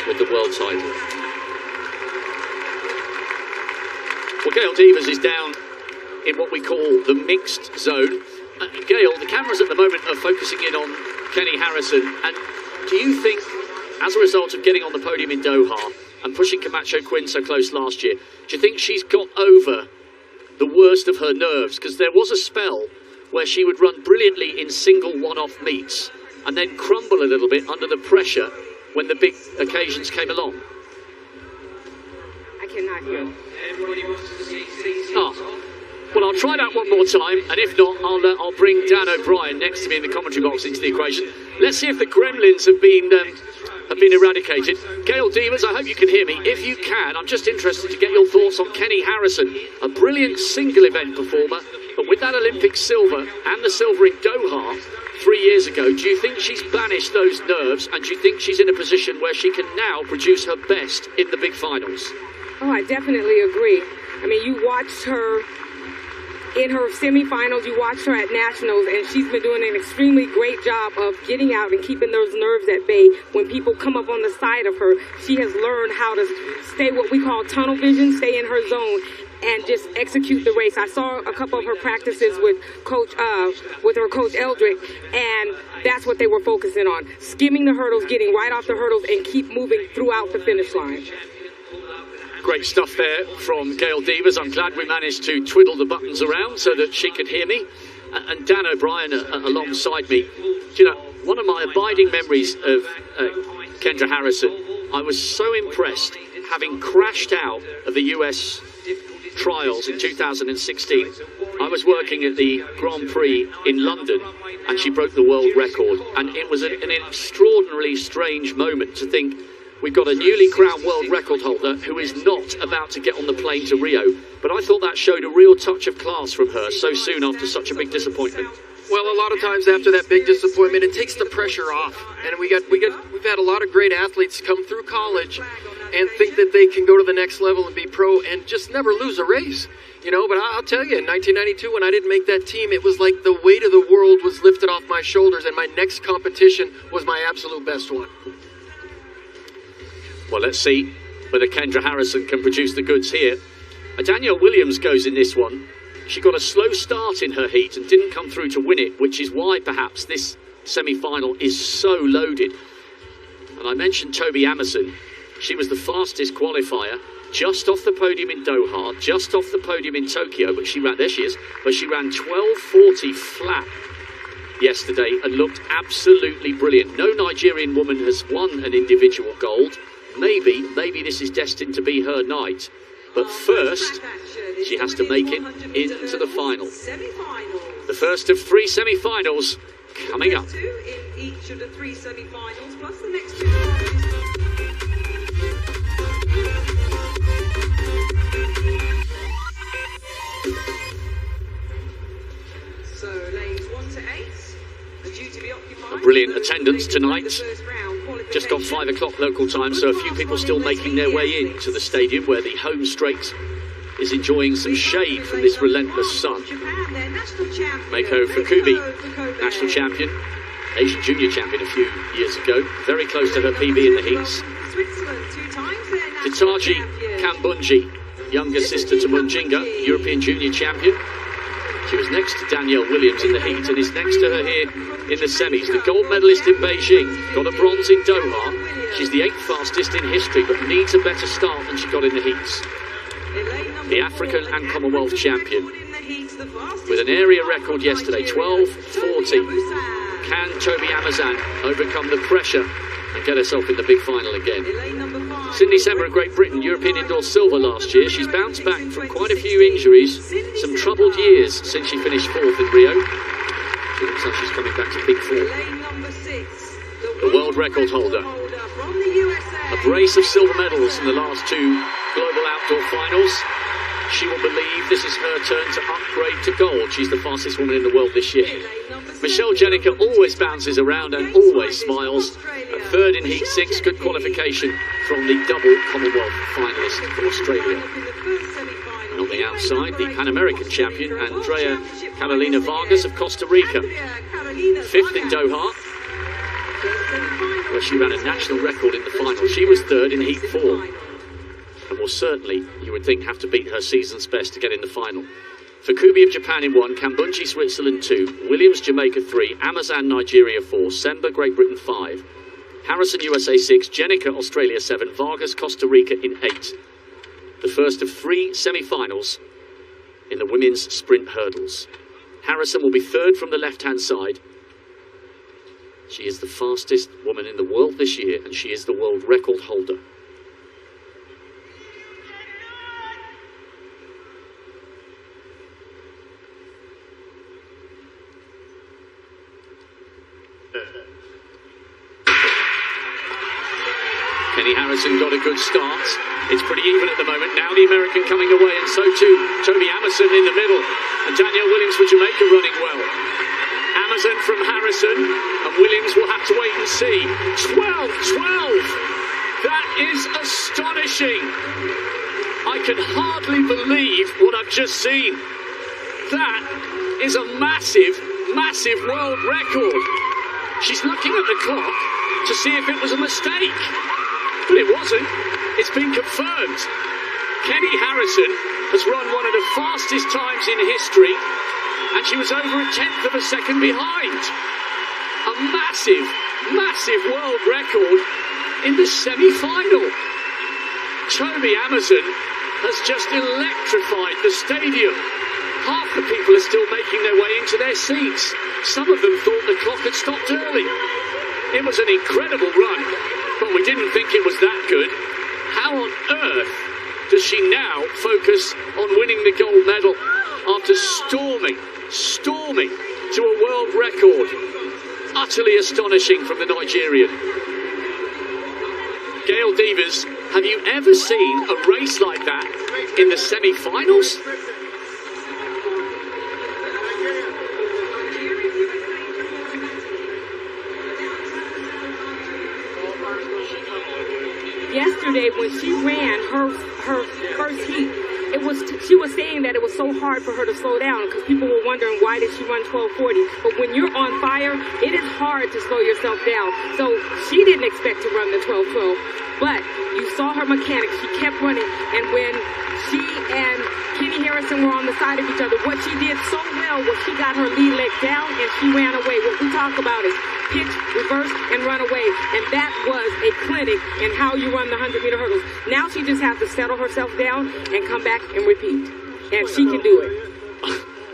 with the world title. Well, Gail Devers is down in what we call the mixed zone. Gail, the cameras at the moment are focusing in on Kenny Harrison. And do you think, as a result of getting on the podium in Doha and pushing Camacho Quinn so close last year, do you think she's got over the worst of her nerves? Because there was a spell where she would run brilliantly in single one-off meets and then crumble a little bit under the pressure when the big occasions came along. I cannot hear. Well, I'll try that one more time, and if not, I'll bring Dan O'Brien next to me in the commentary box into the equation. Let's see if the gremlins have been eradicated. Gail Devers, I hope you can hear me. If you can, I'm just interested to get your thoughts on Kenny Harrison, a brilliant single event performer, but with that Olympic silver and the silver in Doha 3 years ago, do you think she's banished those nerves, and do you think she's in a position where she can now produce her best in the big finals? Oh, I definitely agree. I mean, you watched her in her semifinals, you watched her at nationals, and she's been doing an extremely great job of getting out and keeping those nerves at bay. When people come up on the side of her, she has learned how to stay what we call tunnel vision, stay in her zone, and just execute the race. I saw a couple of her practices with her coach Eldrick, and that's what they were focusing on. Skimming the hurdles, getting right off the hurdles, and keep moving throughout the finish line. Great stuff there from Gail Devers. I'm glad we managed to twiddle the buttons around so that she could hear me. And Dan O'Brien alongside me. You know, one of my abiding memories of Kendra Harrison, I was so impressed, having crashed out of the US trials in 2016. I was working at the Grand Prix in London, and she broke the world record. And it was an extraordinarily strange moment to think, we've got a newly crowned world record holder who is not about to get on the plane to Rio. But I thought that showed a real touch of class from her so soon after such a big disappointment. Well, a lot of times after that big disappointment, it takes the pressure off. And we've had a lot of great athletes come through college and think that they can go to the next level and be pro and just never lose a race. You know, but I'll tell you, in 1992, when I didn't make that team, it was like the weight of the world was lifted off my shoulders, and my next competition was my absolute best one. Well, let's see whether Kendra Harrison can produce the goods here. Danielle Williams goes in this one. She got a slow start in her heat and didn't come through to win it, which is why perhaps this semi-final is so loaded. And I mentioned Toby Amerson. She was the fastest qualifier, just off the podium in Doha, just off the podium in Tokyo, but she ran, there she is, but she ran 12:40 flat yesterday and looked absolutely brilliant. No Nigerian woman has won an individual gold. Maybe this is destined to be her night. But first, she has to make it into the final. The first of 3 semi-finals coming up. In each of the 3 semi-finals, plus the next 2. So lanes 1 to 8 are due to be occupied. A brilliant attendance tonight. Just gone 5 o'clock local time, so a few people still making their way into the stadium where the home straight is enjoying some shade from this relentless sun. Meiko Fukubi, national champion, Asian junior champion a few years ago, very close to her PB in the heats. Titaji Kambunji, younger sister to Munjinga, European junior champion. She was next to Danielle Williams in the heat and is next to her here in the semis. The gold medalist in Beijing got a bronze in Doha. She's the 8th fastest in history, but needs a better start than she got in the heats. The African and Commonwealth champion with an area record yesterday, 12:40. Can Toby Amerson overcome the pressure and get herself in the big final again? Cindy Semmer of Great Britain, European indoor silver last year. She's bounced back from quite a few injuries, some troubled years since she finished 4th in Rio. She looks like she's coming back to peak form. The world record holder. A brace of silver medals in the last 2 global outdoor finals. She will believe this is her turn to upgrade to gold. She's the fastest woman in the world this year. Michelle Jenica always bounces around and always smiles. A 3rd in Heat 6, good qualification from the double Commonwealth finalist for Australia. And on the outside, the Pan American champion, Andrea Carolina Vargas of Costa Rica. 5th in Doha, where she ran a national record in the final. She was third in heat 4. And will certainly, you would think, have to beat her season's best to get in the final. Fakubi of Japan in 1, Kambunji Switzerland 2, Williams Jamaica 3, Amazan Nigeria 4, Semba Great Britain 5, Harrison USA 6, Jenica Australia 7, Vargas Costa Rica in 8. The first of 3 semi-finals in the women's sprint hurdles. Harrison will be third from the left-hand side. She is the fastest woman in the world this year, and she is the world record holder. Kenny Harrison got a good start. It's pretty even at the moment. Now the American coming away, and so too Toby Amerson in the middle. And Danielle Williams for Jamaica running well. Amerson from Harrison, and Williams will have to wait and see. 12-12. That is astonishing. I can hardly believe what I've just seen. That is a massive, massive world record. She's looking at the clock to see if it was a mistake. But it wasn't. It's been confirmed. Kenny Harrison has run one of the fastest times in history, and she was over a tenth of a second behind. A massive, massive world record in the semi-final. Toby Amerson has just electrified the stadium. Half the people are still making their way into their seats. Some of them thought the clock had stopped early. It was an incredible run, but we didn't think it was that good. How on earth does she now focus on winning the gold medal after storming to a world record? Utterly astonishing from the Nigerian. Gail Devers, have you ever seen a race like that in the semi-finals? Yesterday, when she ran her first heat, she was saying that it was so hard for her to slow down because people were wondering why did she run 12:40. But when you're on fire, it is hard to slow yourself down. So she didn't expect to run the 12:12, but you saw her mechanics. She kept running, and when she and Kenny Harrison were on the side of each other, what she did so well was she got her lead leg down and she ran away. What we talk about is pitch, reverse, and run away. And that was a clinic in how you run the 100-meter hurdles. Now she just has to settle herself down and come back and repeat. And she can do it.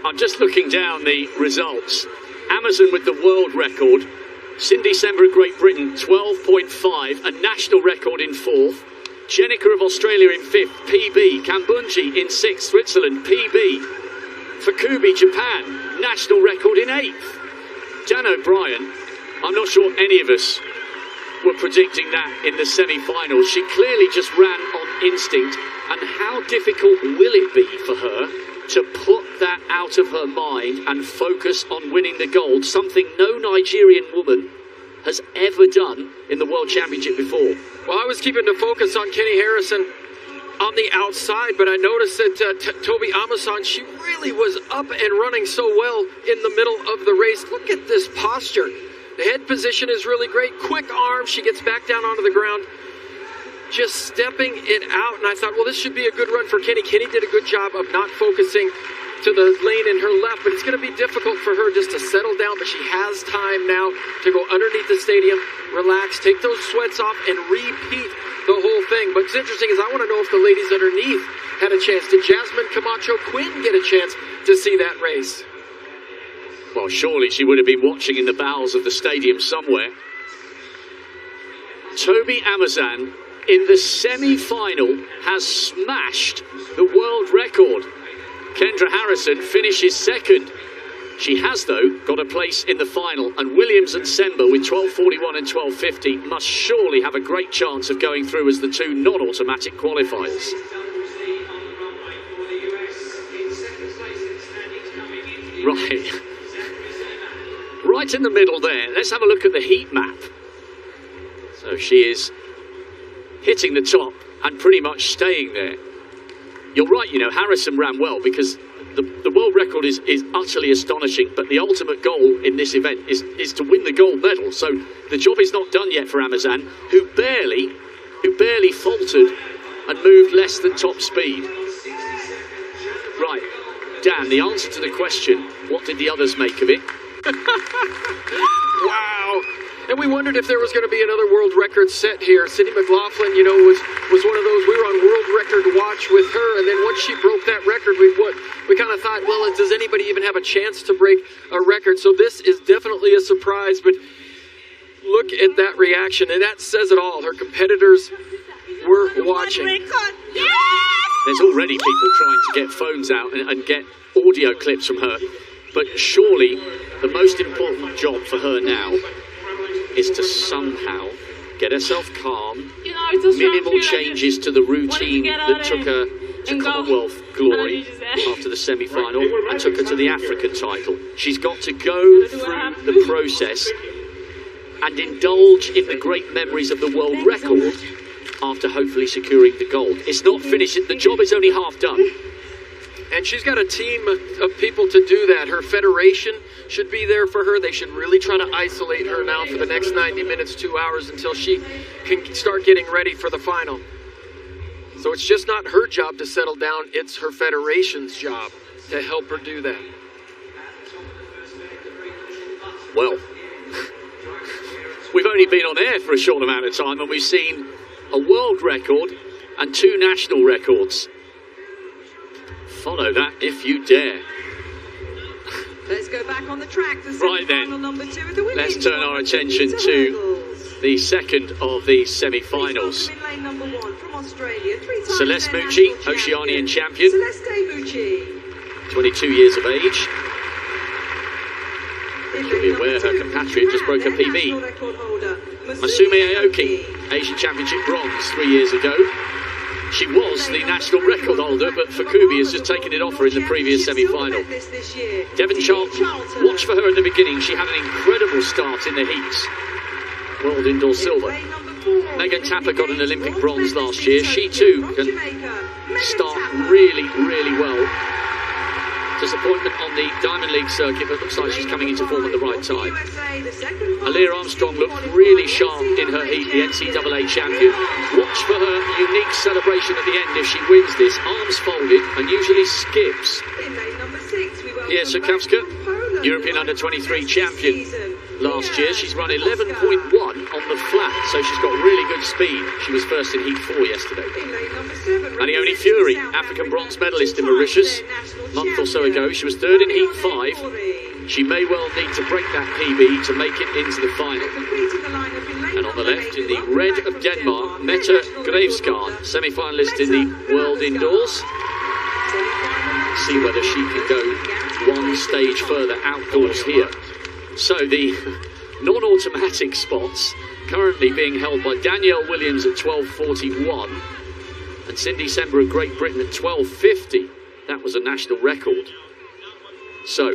I'm just looking down the results. Amazon with the world record. Cindy Sember of Great Britain, 12.5, a national record in 4th. Jenica of Australia in 5th, PB. Kambunji in 6th, Switzerland, PB. Fakubi, Japan, national record in 8th. Dan O'Brien, I'm not sure any of us were predicting that in the semi-finals. She clearly just ran on instinct. And how difficult will it be for her to put that out of her mind and focus on winning the gold, something no Nigerian woman has ever done in the World Championship before? Well, I was keeping the focus on Kenny Harrison on the outside, but I noticed that Toby Amerson, she really was up and running so well in the middle of the race. Look at this posture. The head position is really great. Quick arm. She gets back down onto the ground, just stepping it out. And I thought, well, this should be a good run for Kenny. Kenny did a good job of not focusing to the lane in her left, but it's going to be difficult for her just to settle down. But she has time now to go underneath the stadium, relax, take those sweats off, and repeat the whole thing. But what's interesting is I want to know if the ladies underneath had a chance. Did Jasmine Camacho Quinn get a chance to see that race? Well, surely she would have been watching in the bowels of the stadium somewhere. Toby Amerson in the semi-final has smashed the world record. Kendra Harrison finishes second. She has, though, got a place in the final, and Williams and Sember with 12:41 and 12:50 must surely have a great chance of going through as the two non-automatic qualifiers. Right in the middle there. Let's have a look at the heat map. So she is hitting the top and pretty much staying there. You're right, you know, Harrison ran well because the world record is utterly astonishing, but the ultimate goal in this event is to win the gold medal. So the job is not done yet for Amazan, who barely faltered and moved less than top speed. Right, Dan, the answer to the question, what did the others make of it? Wow. And we wondered if there was going to be another world record set here. Cindy McLaughlin, you know, was one of those. We were on world record watch with her, and then once she broke that record, we kind of thought, well, does anybody even have a chance to break a record? So this is definitely a surprise, but look at that reaction, and that says it all. Her competitors were watching. There's already people trying to get phones out and get audio clips from her, but surely the most important job for her now is to somehow get herself calm, minimal changes to the routine that took her to Commonwealth glory after the semi-final and took her to the African title. She's got to go through the process and indulge in the great memories of the world record after hopefully securing the gold. It's not finished, the job is only half done. And she's got a team of people to do that. Her federation should be there for her. They should really try to isolate her now for the next 90 minutes, 2 hours, until she can start getting ready for the final. So it's just not her job to settle down, it's her federation's job to help her do that. Well, we've only been on air for a short amount of time and we've seen a world record and 2 national records. Follow that if you dare. Let's go back on the track for Right then, semi-final number 2 of the women's. let's turn our attention to the second of the semi-finals. Celeste Mucci, Oceanian champion, Celeste Mucci. 22 years of age. She'll be aware her compatriot just broke a PB. Masumi Aoki, Asian Championship bronze 3 years ago. She was the national record holder, but Fakubi has just taken it off her in the previous semi-final. Devon Charlton, watch for her at the beginning. She had an incredible start in the heats. World indoor silver. Megan Tapper got an Olympic bronze last year. She too can start really, really well. Disappointment on the Diamond League circuit, but looks like she's coming into form at the right time. Aaliyah Armstrong looked really sharp in her heat, the NCAA champion. Watch for her unique celebration at the end if she wins this. Arms folded and usually skips. Pia Sukowska, European Under-23 champion last year. She's run 11.1 on the flat, so she's got really good speed. She was first in Heat 4 yesterday. Anione Fury, African bronze medalist in Mauritius. A month or so ago, she was third in Heat 5. She may well need to break that PB to make it into the final. And on the left, in the red of Denmark, Mette Grevskard, semi-finalist in the World Indoors. See whether she can go one stage further outdoors here. So the non-automatic spots currently being held by Danielle Williams at 12:41 and Cindy Sember of Great Britain at 12:50. That was a national record. So,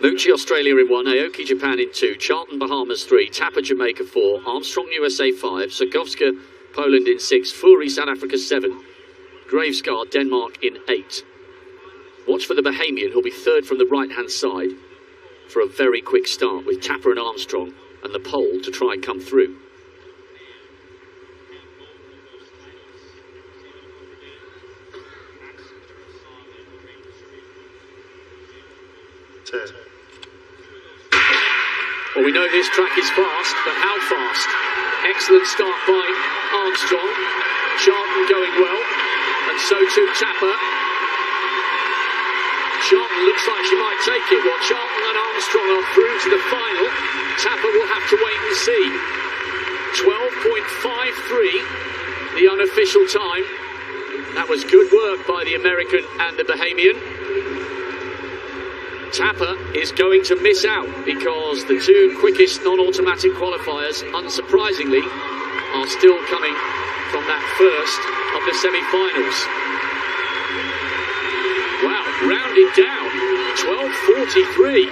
Mucci Australia in 1, Aoki Japan in 2, Charlton Bahamas 3, Tapper Jamaica 4, Armstrong USA 5, Sukowska Poland in 6, Fury South Africa 7, Grevskard Denmark in 8. Watch for the Bahamian, who'll be third from the right-hand side for a very quick start with Tapper and Armstrong and the pole to try and come through. Well, we know this track is fast, but how fast? Excellent start by Armstrong. Charlton going well, and so too Tapper. Charlton looks like she might take it. Well, Charlton and Armstrong are through to the final. Tapper will have to wait and see. 12.53, the unofficial time. That was good work by the American and the Bahamian. Tapper is going to miss out because the 2 quickest non-automatic qualifiers, unsurprisingly, are still coming from that first of the semi-finals. Wow, rounded down, 12:43.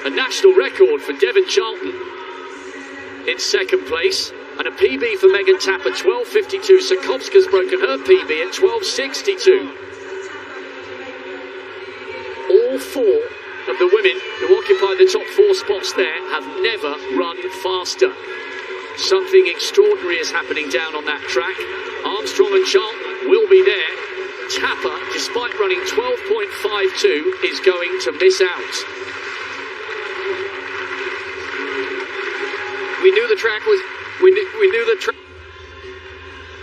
A national record for Devon Charlton in second place, and a PB for Megan Tapper, 12:52. Sukowska's broken her PB at 12:62. all four of the women who occupy the top four spots there have never run faster. Something extraordinary is happening down on that track. Armstrong and Charlton will be there. Tapper, despite running 12.52, is going to miss out. We knew the track was... We knew the track...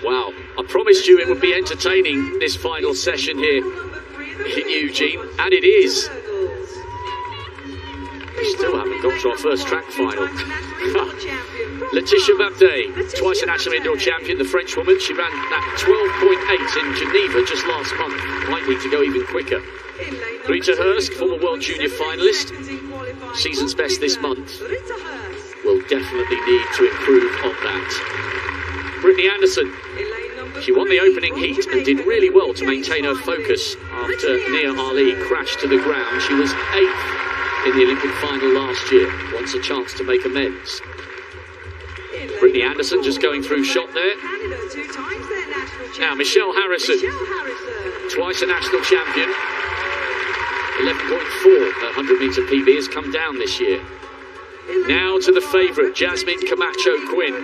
Wow, I promised you it would be entertaining, this final session here in Eugene, and it is. We still haven't got to our first track final. Laetitia Babday, twice a national indoor champion, the French woman. She ran that 12.8 in Geneva just last month. Might need to go even quicker. Rita Hursk, former World Junior finalist, season's best this month. Will definitely need to improve on that. Brittany Anderson, she won the opening heat and did really well to maintain her focus after Nia Ali crashed to the ground. She was 8th in the Olympic final last year. Wants a chance to make amends. Brittany Anderson just going through shot there. Now Michelle Harrison, twice a national champion. 11.4, her 100-metre PB has come down this year. Now to the favourite, Jasmine Camacho Quinn.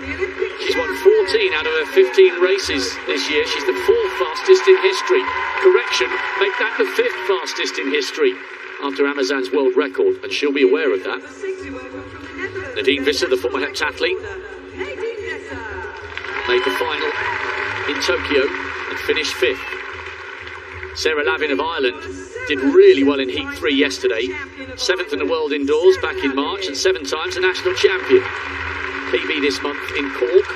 She's won 14 out of her 15 races this year. She's the 4th fastest in history. Correction, make that the 5th fastest in history after Amazon's world record, and she'll be aware of that. Nadine Visser, the former heptathlete, made the final in Tokyo and finished 5th. Sarah Lavin of Ireland did really well in Heat 3 yesterday. 7th in the world indoors back in March and 7 times a national champion. PB this month in Cork.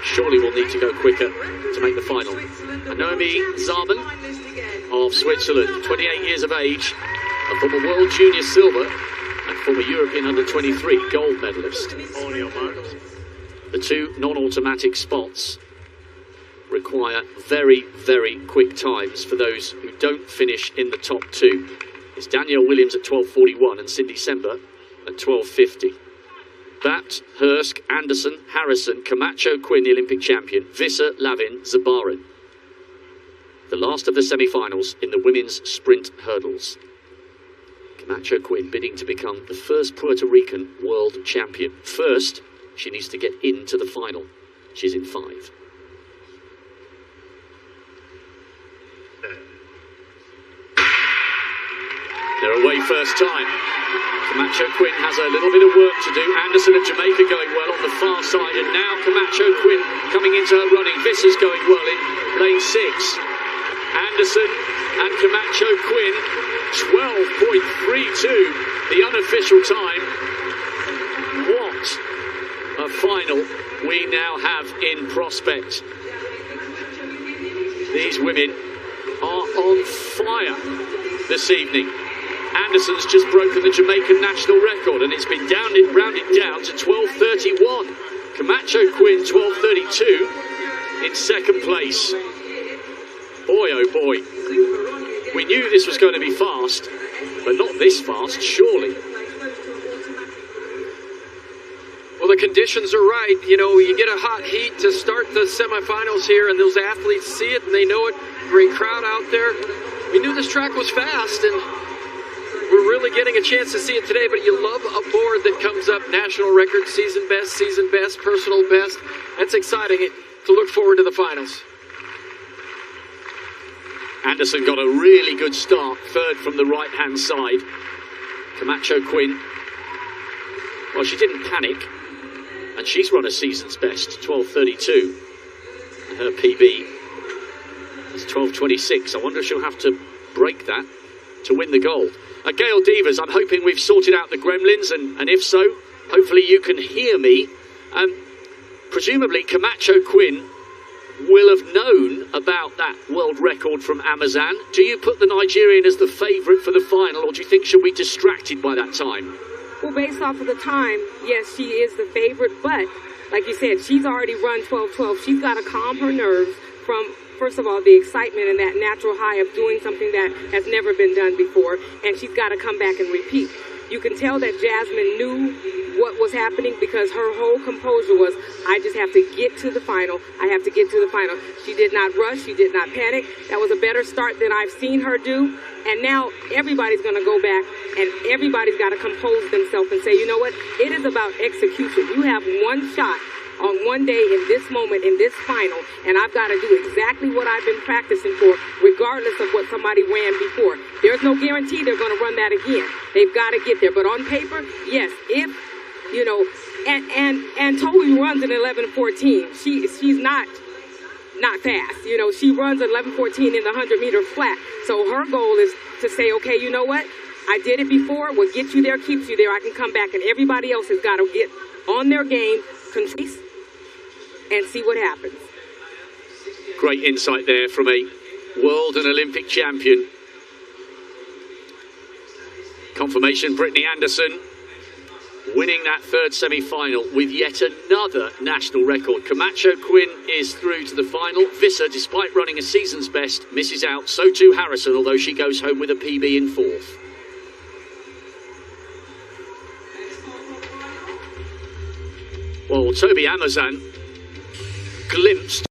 Surely will need to go quicker to make the final. And Naomi Zaman of Switzerland, 28 years of age, a former World Junior silver and former European under-23 gold medalist. The 2 non-automatic spots require very, very quick times for those who don't finish in the top 2. It's Danielle Williams at 12:41 and Cindy Sember at 12:50. Batt, Hursk, Anderson, Harrison, Camacho Quinn, the Olympic champion, Visser, Lavin, Zabarin. The last of the semi-finals in the women's sprint hurdles. Camacho Quinn bidding to become the first Puerto Rican world champion. First, she needs to get into the final. She's in 5. They're away first time. Camacho Quinn has a little bit of work to do. Anderson of Jamaica going well on the far side, and now Camacho Quinn coming into her running. Visser's going well in lane 6. Anderson and Camacho Quinn, 12.32, the unofficial time. What a final we now have in prospect. These women are on fire this evening. Anderson's just broken the Jamaican national record, and it's been rounded down to 12:31. Camacho Quinn, 12:32 in second place. Boy, oh boy. We knew this was going to be fast, but not this fast, surely. Well, the conditions are right. You know, you get a hot heat to start the semifinals here, and those athletes see it, and they know it. Great crowd out there. We knew this track was fast, and we're really getting a chance to see it today, but you love a board that comes up national record, season best, personal best. That's exciting to look forward to the finals. Anderson got a really good start, 3rd from the right-hand side. Camacho Quinn, well, she didn't panic, and she's run a season's best, 12:32. And her PB is 12:26. I wonder if she'll have to break that to win the gold. Gail Devers, I'm hoping we've sorted out the gremlins, and if so, hopefully you can hear me. Presumably Camacho Quinn will have known about that world record from Amazon. Do you put the Nigerian as the favourite for the final, or do you think she'll be distracted by that time? Well, based off of the time, yes, she is the favorite, but like you said, she's already run 12:12. She's got to calm her nerves from, first of all, the excitement and that natural high of doing something that has never been done before, and she's got to come back and repeat. You can tell that Jasmine knew what was happening because her whole composure was, I just have to get to the final. I have to get to the final. She did not rush. She did not panic. That was a better start than I've seen her do. And now everybody's going to go back and everybody's got to compose themselves and say, you know what? It is about execution. You have one shot on one day in this moment, in this final, and I've got to do exactly what I've been practicing for, regardless of what somebody ran before. There's no guarantee they're going to run that again. They've got to get there. But on paper, yes, if, you know, and Toby runs an 11:14. She's not fast. You know, she runs 11:14 in the 100-meter flat. So her goal is to say, okay, you know what? I did it before. What gets you there keeps you there. I can come back, and everybody else has got to get on their game, concise, and see what happens. Great insight there from a world and Olympic champion. Confirmation, Brittany Anderson winning that third semi-final with yet another national record. Camacho Quinn is through to the final. Visser, despite running a season's best, misses out. So too Harrison, although she goes home with a PB in fourth. Well, Toby Amazan glimpsed